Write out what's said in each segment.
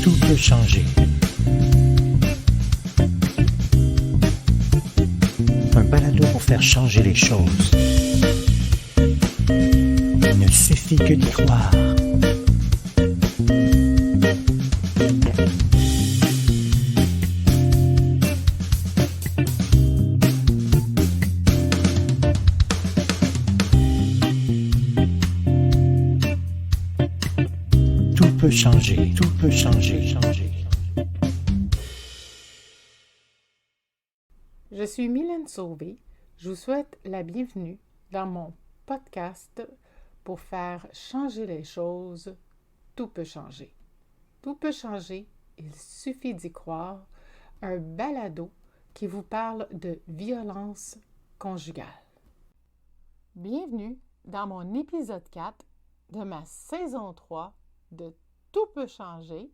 Tout peut changer. Un balado pour faire changer les choses. Il ne suffit que d'y croire. Tout peut changer, tout peut changer. Je suis Mylène Sauvé. Je vous souhaite la bienvenue dans mon podcast pour faire changer les choses. Tout peut changer. Tout peut changer, il suffit d'y croire. Un balado qui vous parle de violence conjugale. Bienvenue dans mon épisode 4 de ma saison 3 de Tout peut changer.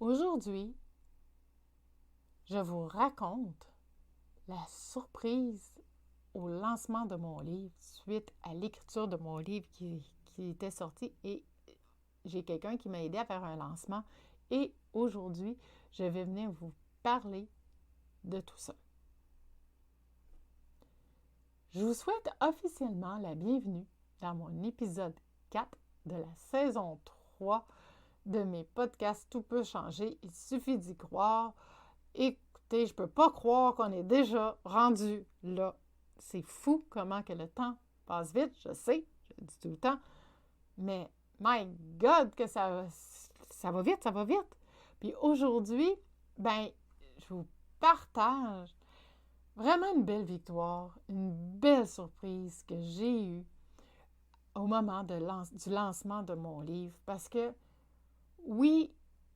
Aujourd'hui, je vous raconte la surprise au lancement de mon livre, suite à l'écriture de mon livre qui était sorti, et j'ai quelqu'un qui m'a aidé à faire un lancement. Et aujourd'hui, je vais venir vous parler de tout ça. Je vous souhaite officiellement la bienvenue dans mon épisode 4 de la saison 3 de mes podcasts Tout peut changer, il suffit d'y croire. Écoutez, je ne peux pas croire qu'on est déjà rendu là. C'est fou comment que le temps passe vite, je sais, je le dis tout le temps, mais my God, que ça va vite, ça va vite. Puis aujourd'hui, je vous partage vraiment une belle victoire, une belle surprise que j'ai eue au moment du lancement de mon livre. Parce que, oui,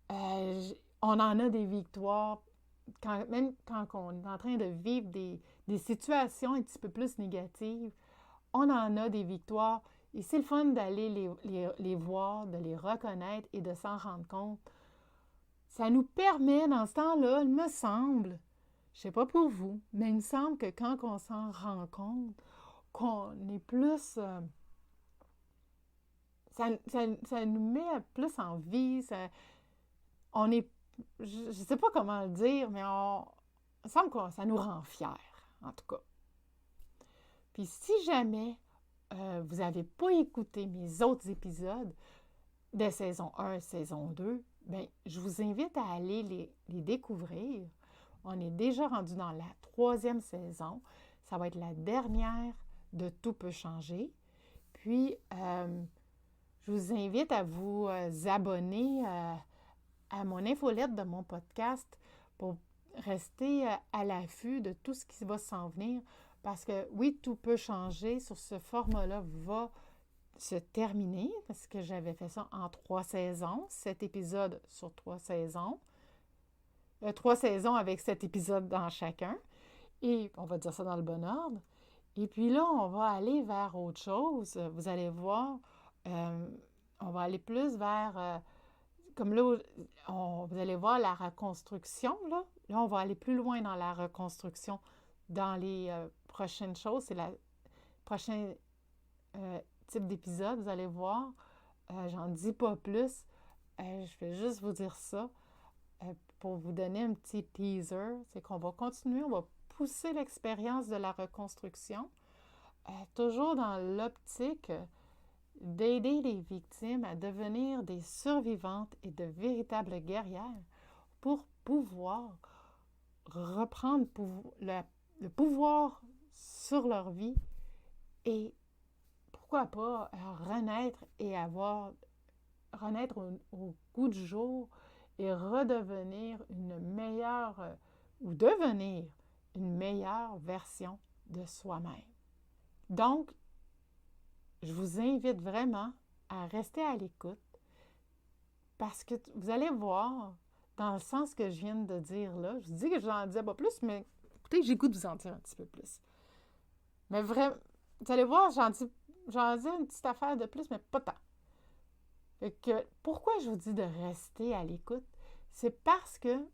on en a des victoires, même quand on est en train de vivre des situations un petit peu plus négatives, on en a des victoires. Et c'est le fun d'aller les voir, de les reconnaître et de s'en rendre compte. Ça nous permet, dans ce temps-là, il me semble, je ne sais pas pour vous, mais il me semble que quand on s'en rend compte, qu'on est plus... ça nous met plus en vie. On est... Je ne sais pas comment le dire, mais il me semble que ça nous rend fiers, en tout cas. Puis si jamais vous n'avez pas écouté mes autres épisodes de saison 1, saison 2, je vous invite à aller les découvrir. On est déjà rendu dans la 3e saison. Ça va être la dernière de Tout peut changer. Puis, je vous invite à vous abonner à mon infolette de mon podcast pour rester à l'affût de tout ce qui va s'en venir. Parce que oui, Tout peut changer sur ce format-là va se terminer parce que j'avais fait ça en 3 saisons, 7 épisodes sur 3 saisons. 3 saisons avec 7 épisodes dans chacun. Et on va dire ça dans le bon ordre. Et puis là, on va aller vers autre chose. Vous allez voir, on va aller plus vers... comme là, vous allez voir la reconstruction. Là, on va aller plus loin dans la reconstruction dans les prochaines choses. C'est le prochain type d'épisode, vous allez voir. J'en dis pas plus. Je vais juste vous dire ça pour vous donner un petit teaser. C'est qu'on va continuer, on va pousser l'expérience de la reconstruction, toujours dans l'optique d'aider les victimes à devenir des survivantes et de véritables guerrières pour pouvoir reprendre le pouvoir sur leur vie et pourquoi pas renaître et renaître au goût du jour et redevenir devenir une meilleure version de soi-même. Donc, je vous invite vraiment à rester à l'écoute parce que vous allez voir, dans le sens que je viens de dire là, je dis que je n'en disais pas plus, mais écoutez, j'ai goût de vous en dire un petit peu plus. Mais vraiment, vous allez voir, j'en dis une petite affaire de plus, mais pas tant. Fait que, pourquoi je vous dis de rester à l'écoute? C'est parce que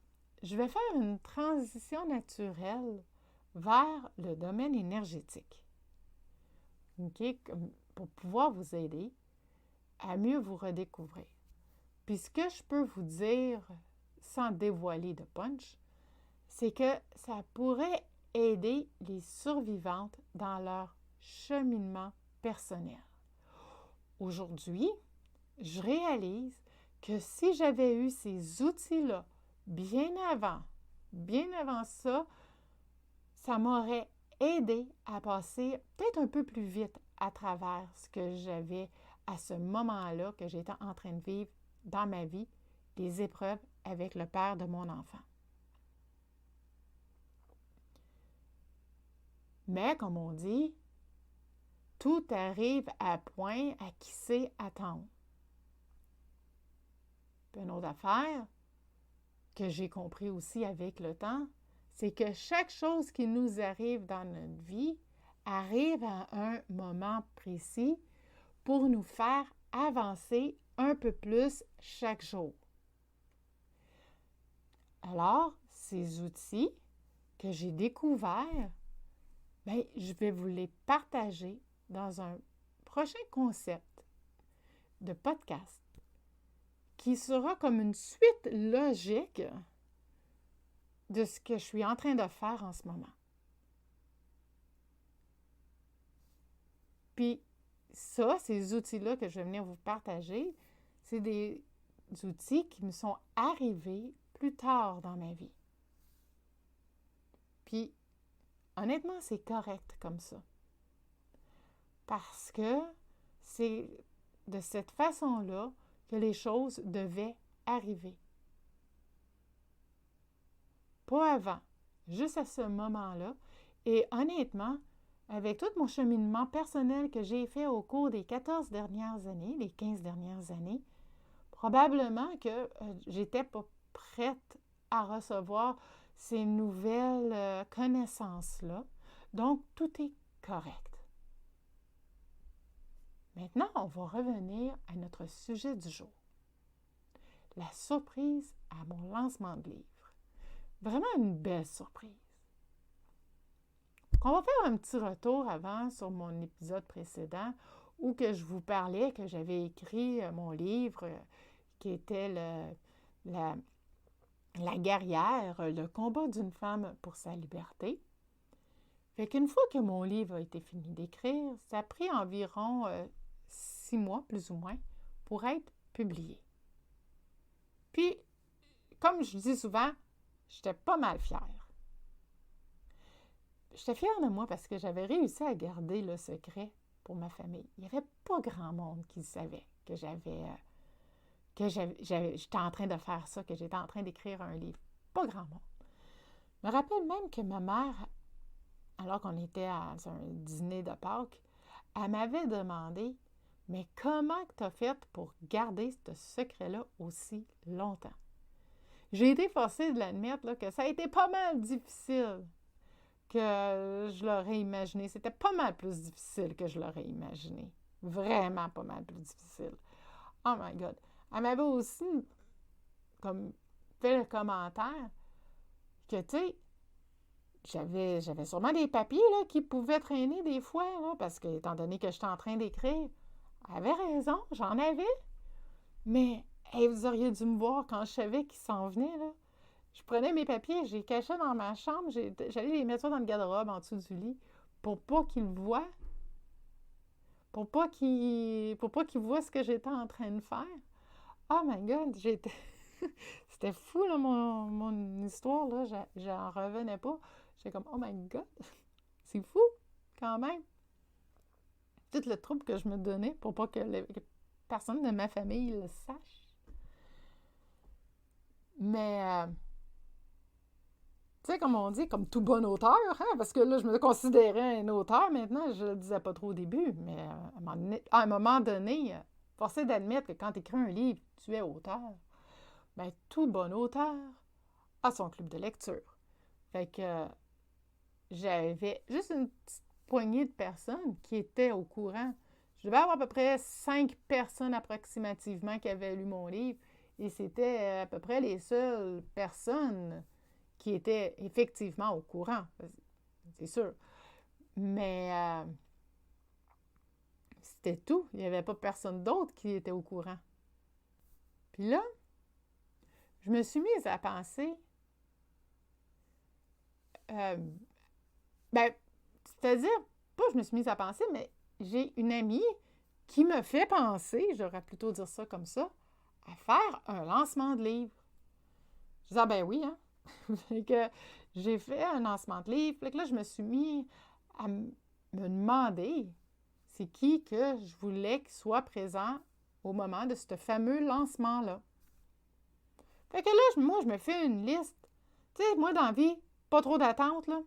je vais faire une transition naturelle vers le domaine énergétique. OK? Pour pouvoir vous aider à mieux vous redécouvrir. Puis ce que je peux vous dire, sans dévoiler de punch, c'est que ça pourrait aider les survivantes dans leur cheminement personnel. Aujourd'hui, je réalise que si j'avais eu ces outils-là bien avant ça, ça m'aurait aidé à passer peut-être un peu plus vite à travers ce que j'avais à ce moment-là que j'étais en train de vivre dans ma vie, les épreuves avec le père de mon enfant. Mais comme on dit, tout arrive à point à qui sait attendre. Puis une autre affaire que j'ai compris aussi avec le temps, c'est que chaque chose qui nous arrive dans notre vie arrive à un moment précis pour nous faire avancer un peu plus chaque jour. Alors, ces outils que j'ai découverts, je vais vous les partager dans un prochain concept de podcast qui sera comme une suite logique de ce que je suis en train de faire en ce moment. Puis ça, ces outils-là que je vais venir vous partager, c'est des outils qui me sont arrivés plus tard dans ma vie. Puis, honnêtement, c'est correct comme ça. Parce que c'est de cette façon-là que les choses devaient arriver. Pas avant, juste à ce moment-là. Et honnêtement, avec tout mon cheminement personnel que j'ai fait au cours des 14 dernières années, les 15 dernières années, probablement que j'étais pas prête à recevoir ces nouvelles connaissances-là. Donc, tout est correct. Maintenant, on va revenir à notre sujet du jour. La surprise à mon lancement de livre. Vraiment une belle surprise. On va faire un petit retour avant sur mon épisode précédent où que je vous parlais que j'avais écrit mon livre qui était la guerrière, le combat d'une femme pour sa liberté. Fait qu'une fois que mon livre a été fini d'écrire, ça a pris environ 6 mois, plus ou moins, pour être publié. Puis, comme je dis souvent, j'étais pas mal fière. J'étais fière de moi parce que j'avais réussi à garder le secret pour ma famille. Il n'y avait pas grand monde qui savait que j'étais en train de faire ça, que j'étais en train d'écrire un livre. Pas grand monde. Je me rappelle même que ma mère, alors qu'on était à un dîner de Pâques, elle m'avait demandé « Mais comment tu as fait pour garder ce secret-là aussi longtemps? » J'ai été forcée de l'admettre là, que ça a été pas mal difficile que je l'aurais imaginé. C'était pas mal plus difficile que je l'aurais imaginé. Vraiment pas mal plus difficile. Oh my God! Elle m'avait aussi comme fait le commentaire que, tu sais, j'avais sûrement des papiers là, qui pouvaient traîner des fois, là, parce que, étant donné que j'étais en train d'écrire, elle avait raison, j'en avais. Mais, hey, vous auriez dû me voir quand je savais qu'il s'en venait, là. Je prenais mes papiers, je les cachais dans ma chambre, j'allais les mettre dans le garde-robe en dessous du lit pour pas qu'ils le voient, pour pas qu'ils voient ce que j'étais en train de faire. Oh my God, c'était fou, là, mon histoire, là, j'en revenais pas. J'étais comme, oh my God, c'est fou, quand même. Tout le trouble que je me donnais pour pas que personne de ma famille le sache. Mais... tu sais, comme on dit, comme tout bon auteur, hein, parce que là, je me considérais un auteur maintenant, je le disais pas trop au début, mais à un moment donné, forcé d'admettre que quand tu écris un livre, tu es auteur. Bien, tout bon auteur a son club de lecture. Fait que j'avais juste une petite poignée de personnes qui étaient au courant. Je devais avoir à peu près 5 personnes approximativement qui avaient lu mon livre, et c'était à peu près les seules personnes qui étaient effectivement au courant, c'est sûr. Mais c'était tout. Il n'y avait pas personne d'autre qui était au courant. Puis là, je me suis mise à penser, c'est-à-dire, pas je me suis mise à penser, mais j'ai une amie qui me fait penser, j'aurais plutôt dire ça comme ça, à faire un lancement de livre. Je dis, ben oui, hein? Fait que j'ai fait un lancement de livre. Fait que là, je me suis mis à me demander c'est qui que je voulais qu'il soit présent au moment de ce fameux lancement-là. Fait que là, moi, je me fais une liste. Tu sais, moi, dans la vie, pas trop d'attente, là.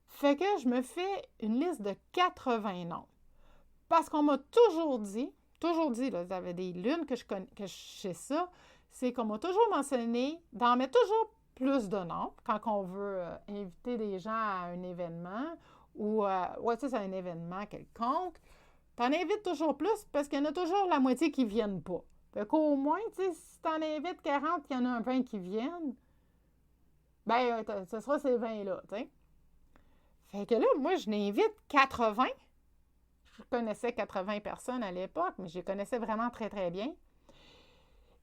Fait que je me fais une liste de 80 noms. Parce qu'on m'a toujours dit, là, vous avez des lunes que je sais ça, c'est qu'on m'a toujours mentionné d'en mettre toujours plus de noms quand on veut inviter des gens à un événement ou, c'est un événement quelconque. T'en invites toujours plus parce qu'il y en a toujours la moitié qui ne viennent pas. Fait qu'au moins, tu sais, si t'en invites 40 et qu'il y en a un 20 qui viennent, ben, ce sera ces 20-là, tu sais. Fait que là, moi, je n'invite 80. Je connaissais 80 personnes à l'époque, mais je les connaissais vraiment très, très bien.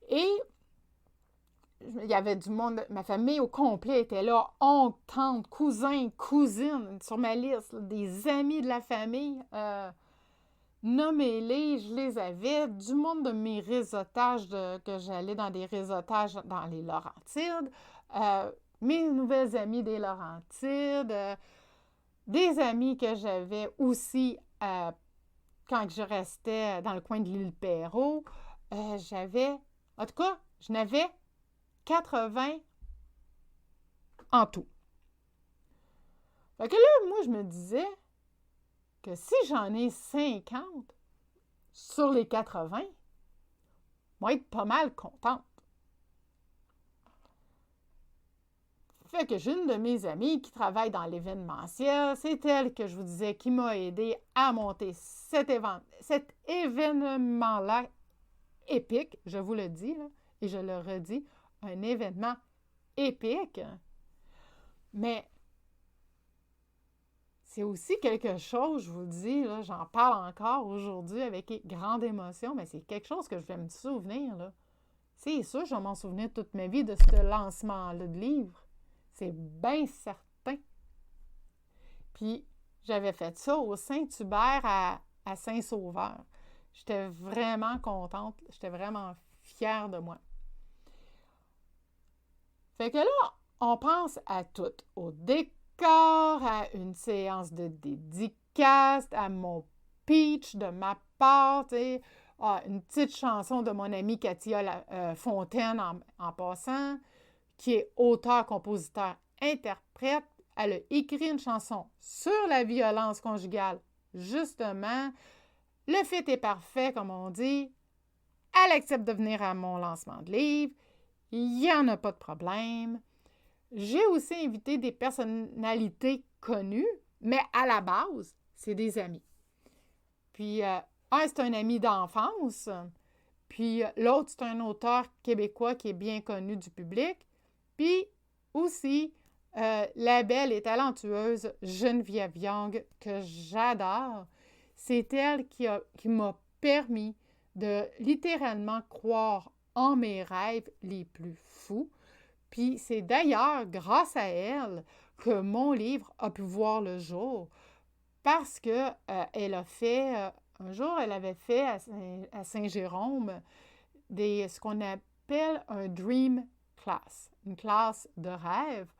Et il y avait du monde, ma famille au complet était là, oncles, tantes, cousins, cousines, sur ma liste, là, des amis de la famille. Nommez-les, je les avais. Du monde de mes réseautages, que j'allais dans des réseautages dans les Laurentides. Mes nouvelles amies des Laurentides. Des amis que j'avais aussi quand je restais dans le coin de l'île Perrot. En tout cas, je n'avais 80 en tout. Fait que là, moi, je me disais que si j'en ai 50 sur les 80, je vais être pas mal contente. Fait que j'ai une de mes amies qui travaille dans l'événementiel. C'est elle que je vous disais qui m'a aidé à monter cet événement-là épique, je vous le dis, là, et je le redis, un événement épique. Mais c'est aussi quelque chose, je vous le dis, là, j'en parle encore aujourd'hui avec grande émotion, mais c'est quelque chose que je vais me souvenir. Là. C'est sûr, je vais m'en souvenir toute ma vie de ce lancement-là de livre. C'est bien certain. Puis, j'avais fait ça au Saint-Hubert à Saint-Sauveur. J'étais vraiment contente. J'étais vraiment fière de moi. Fait que là, on pense à tout. Au décor, à une séance de dédicace, à mon pitch de ma part, une petite chanson de mon amie Katia Fontaine en passant, qui est auteur, compositeur, interprète. Elle a écrit une chanson sur la violence conjugale, justement. Le fit est parfait, comme on dit. Elle accepte de venir à mon lancement de livre. Il n'y en a pas de problème. J'ai aussi invité des personnalités connues, mais à la base, c'est des amis. Puis, un, c'est un ami d'enfance. Puis, l'autre, c'est un auteur québécois qui est bien connu du public. Puis, aussi, la belle et talentueuse Geneviève Young, que j'adore. C'est elle qui m'a permis de littéralement croire en mes rêves les plus fous. Puis c'est d'ailleurs grâce à elle que mon livre a pu voir le jour parce que elle a fait, un jour, elle avait fait à Saint-Jérôme ce qu'on appelle un dream class, une classe de rêve.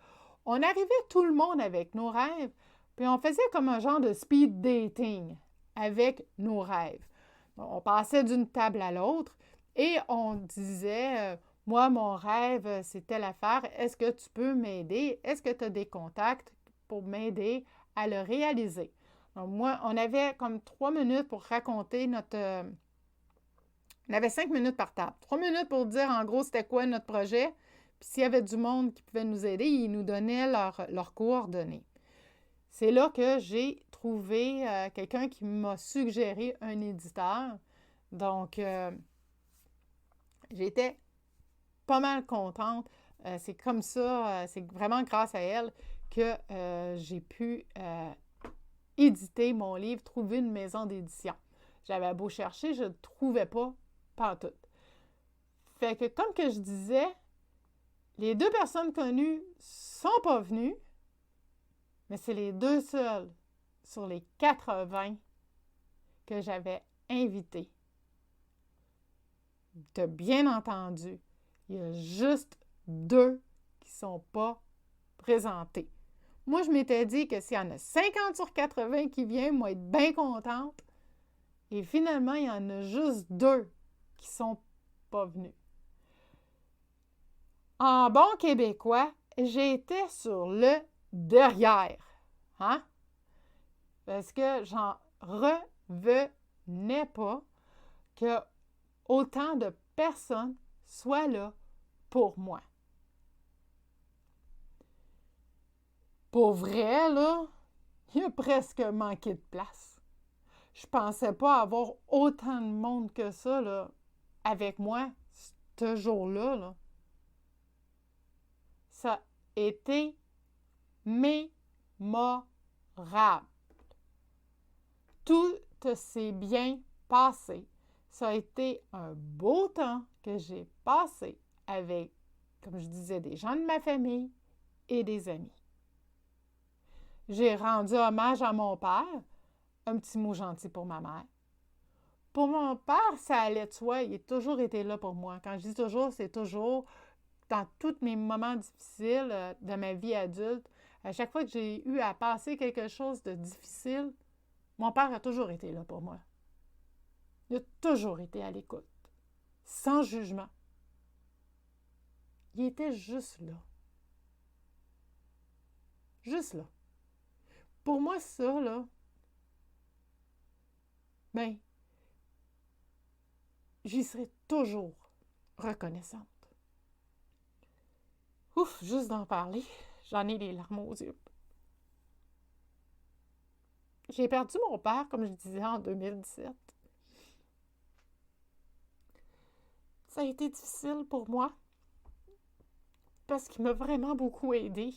On arrivait tout le monde avec nos rêves, puis on faisait comme un genre de speed dating avec nos rêves. On passait d'une table à l'autre et on disait moi, mon rêve, c'est telle affaire. Est-ce que tu peux m'aider? Est-ce que tu as des contacts pour m'aider à le réaliser? Donc, moi, on avait comme 3 minutes pour raconter notre... on avait 5 minutes par table. 3 minutes pour dire, en gros, c'était quoi notre projet. Puis s'il y avait du monde qui pouvait nous aider, ils nous donnaient leurs coordonnées. C'est là que j'ai trouvé quelqu'un qui m'a suggéré un éditeur. Donc, j'étais pas mal contente. C'est comme ça, c'est vraiment grâce à elle que j'ai pu éditer mon livre, trouver une maison d'édition. J'avais beau chercher, je ne trouvais pas pantoute. Fait que, comme que je disais, les 2 personnes connues sont pas venues, mais c'est les 2 seuls sur les 80 que j'avais invités. T'as bien entendu, il y a juste 2 qui ne sont pas présentés. Moi, je m'étais dit que s'il y en a 50 sur 80 qui viennent, moi, être bien contente. Et finalement, il y en a juste 2 qui ne sont pas venus. En bon québécois, j'étais sur le derrière. Hein? Parce que j'en revenais pas que autant de personnes soient là pour moi. Pour vrai, là, il a presque manqué de place. Je pensais pas avoir autant de monde que ça, là, avec moi, ce jour-là, là. Ça a été mémorable. Tout s'est bien passé. Ça a été un beau temps que j'ai passé avec, comme je disais, des gens de ma famille et des amis. J'ai rendu hommage à mon père, un petit mot gentil pour ma mère. Pour mon père, ça allait de soi, il a toujours été là pour moi. Quand je dis toujours, c'est toujours dans tous mes moments difficiles de ma vie adulte. À chaque fois que j'ai eu à passer quelque chose de difficile, mon père a toujours été là pour moi. Il a toujours été à l'écoute, sans jugement. Il était juste là. Juste là. Pour moi, ça, là, ben, j'y serai toujours reconnaissante. Ouf, juste d'en parler, j'en ai les larmes aux yeux. J'ai perdu mon père, comme je disais, en 2017. Ça a été difficile pour moi parce qu'il m'a vraiment beaucoup aidé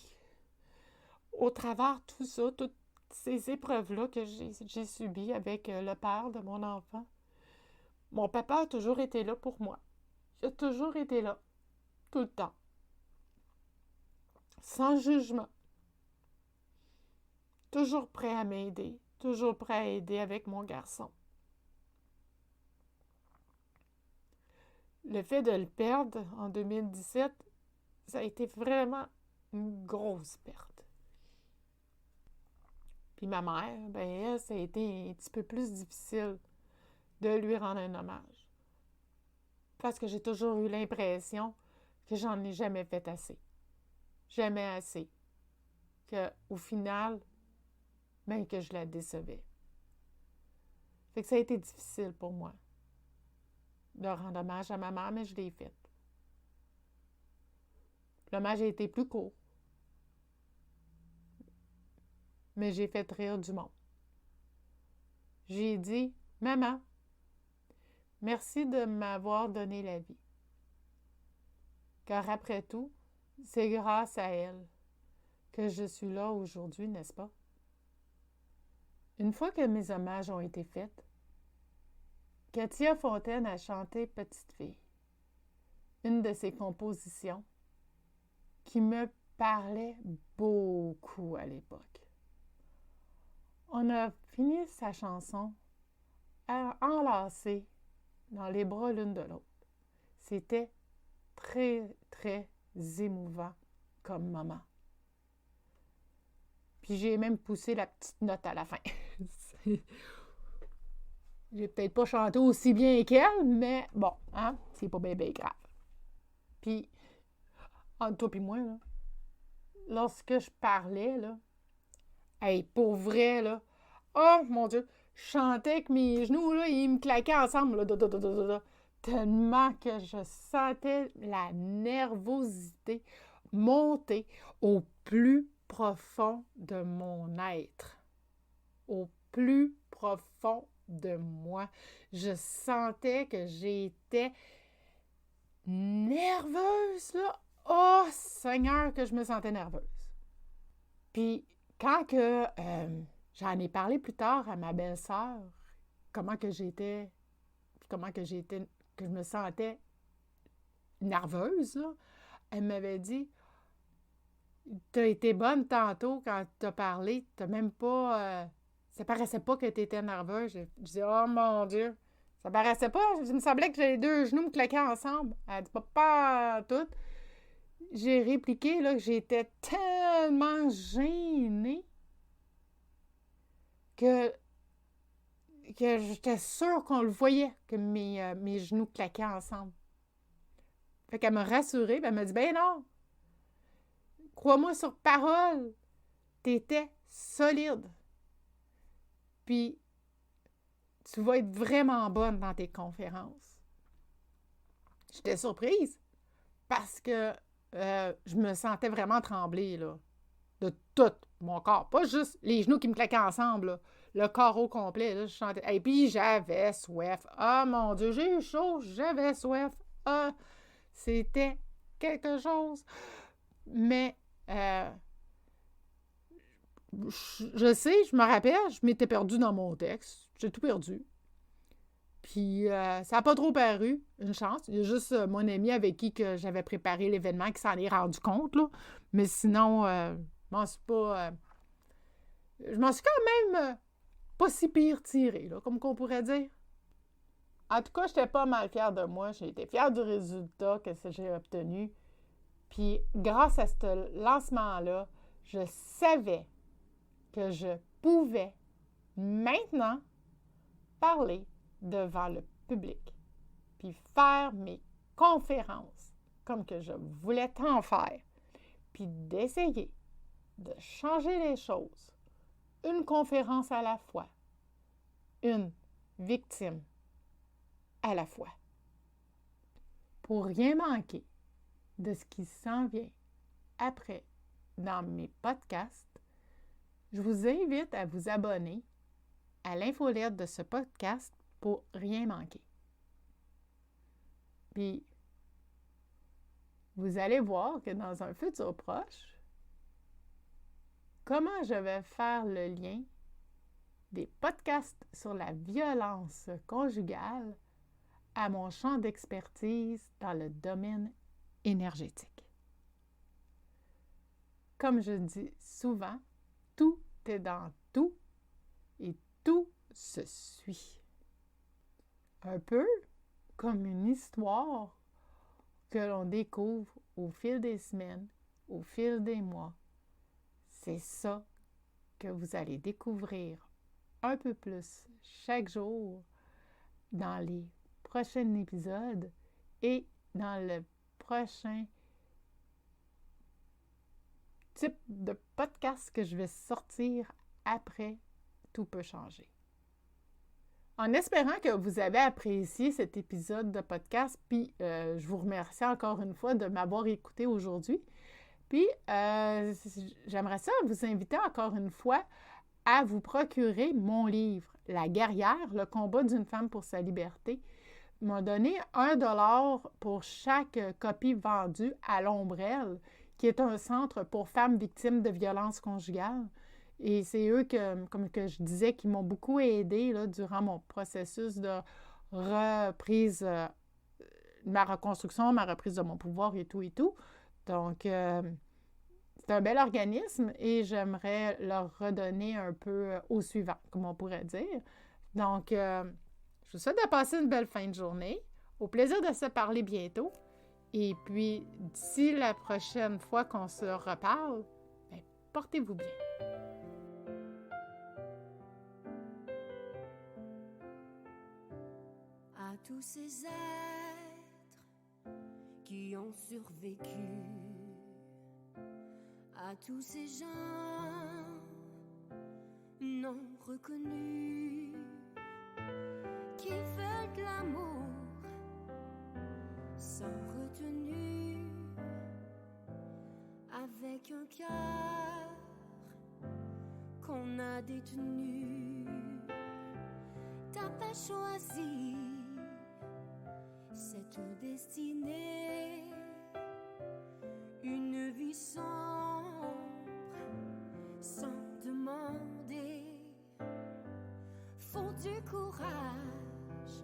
au travers de tout ça, toutes ces épreuves-là que j'ai subies avec le père de mon enfant. Mon papa a toujours été là pour moi. Il a toujours été là, tout le temps. Sans jugement. Toujours prêt à m'aider. Toujours prêt à aider avec mon garçon. Le fait de le perdre en 2017, ça a été vraiment une grosse perte. Puis ma mère, ben elle, ça a été un petit peu plus difficile de lui rendre un hommage. Parce que j'ai toujours eu l'impression que j'en ai jamais fait assez. Jamais assez. Qu'au final, ben que je la décevais. Fait que ça a été difficile pour moi de rendre hommage à ma mère, mais je l'ai fait. L'hommage a été plus court. Mais j'ai fait rire du monde. J'ai dit, « Maman, merci de m'avoir donné la vie. Car après tout, c'est grâce à elle que je suis là aujourd'hui, n'est-ce pas? » Une fois que mes hommages ont été faits, Katia Fontaine a chanté Petite fille, une de ses compositions qui me parlait beaucoup à l'époque. On a fini sa chanson enlacée dans les bras l'une de l'autre. C'était très, très émouvant comme moment. Puis j'ai même poussé la petite note à la fin. J'ai peut-être pas chanté aussi bien qu'elle, mais bon, hein, c'est pas bien grave. Puis, entre toi et moi, là, lorsque je parlais, là, hey, pour vrai, là, oh mon Dieu, je chantais que mes genoux, là, ils me claquaient ensemble, là, tellement que je sentais la nervosité monter au plus profond de mon être, au plus profond de moi. Je sentais que j'étais nerveuse, là. Oh, Seigneur, que je me sentais nerveuse. Puis, quand que j'en ai parlé plus tard à ma belle-sœur, comment que je me sentais nerveuse, là, elle m'avait dit « T'as été bonne tantôt quand t'as parlé, t'as même pas... ça paraissait pas que t'étais nerveuse. » Je disais « Oh mon Dieu! » Ça paraissait pas. Il me semblait que les deux genoux me claquaient ensemble. Elle dit pas tout. J'ai répliqué là, que j'étais tellement gênée que j'étais sûre qu'on le voyait, que mes genoux claquaient ensemble. Fait qu'elle m'a rassurée, puis elle m'a dit « Ben non! Crois-moi sur parole, t'étais solide. Puis tu vas être vraiment bonne dans tes conférences. » J'étais surprise parce que je me sentais vraiment trembler, là, de tout mon corps. Pas juste les genoux qui me claquaient ensemble, là. Le corps au complet, là, je chantais. Et puis j'avais soif. Ah mon Dieu, j'ai eu chaud, j'avais soif. Ah, c'était quelque chose. Mais je sais, je me rappelle, je m'étais perdue dans mon texte. J'ai tout perdu. Puis ça n'a pas trop paru, une chance. Il y a juste mon ami avec qui que j'avais préparé l'événement qui s'en est rendu compte, là. Mais sinon, je m'en suis pas... je m'en suis quand même pas si pire tirée, là, comme qu'on pourrait dire. En tout cas, j'étais pas mal fière de moi. J'ai été fière du résultat que j'ai obtenu. Puis grâce à ce lancement-là, je savais que je pouvais maintenant parler devant le public, puis faire mes conférences comme que je voulais tant faire, puis d'essayer de changer les choses, une conférence à la fois, une victime à la fois. Pour rien manquer de ce qui s'en vient après dans mes podcasts, je vous invite à vous abonner à l'infolette de ce podcast pour rien manquer. Puis, vous allez voir que dans un futur proche, comment je vais faire le lien des podcasts sur la violence conjugale à mon champ d'expertise dans le domaine énergétique. Comme je dis souvent, tout est dans tout et tout se suit. Un peu comme une histoire que l'on découvre au fil des semaines, au fil des mois. C'est ça que vous allez découvrir un peu plus chaque jour dans les prochains épisodes et dans le prochain type de podcast que je vais sortir après Tout peut changer. En espérant que vous avez apprécié cet épisode de podcast, puis je vous remercie encore une fois de m'avoir écouté aujourd'hui. Puis j'aimerais ça vous inviter encore une fois à vous procurer mon livre, La guerrière, le combat d'une femme pour sa liberté. Ils m'ont donné 1$ pour chaque copie vendue à l'Ombrelle, qui est un centre pour femmes victimes de violences conjugales. Et c'est eux, comme que je disais, qui m'ont beaucoup aidé là, durant mon processus de reprise, ma reconstruction, ma reprise de mon pouvoir et tout et tout. Donc, c'est un bel organisme et j'aimerais leur redonner un peu au suivant, comme on pourrait dire. Donc, je vous souhaite de passer une belle fin de journée. Au plaisir de se parler bientôt. Et puis, d'ici la prochaine fois qu'on se reparle, bien, portez-vous bien. À tous ces êtres qui ont survécu, à tous ces gens non reconnus qui veulent de l'amour sans retenue, avec un cœur qu'on a détenu. T'as pas choisi cette destinée, une vie sombre sans demander. Faut du courage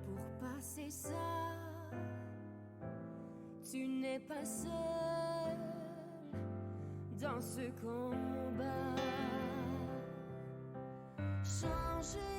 pour passer ça. tu n'es pas seul dans ce combat. Changer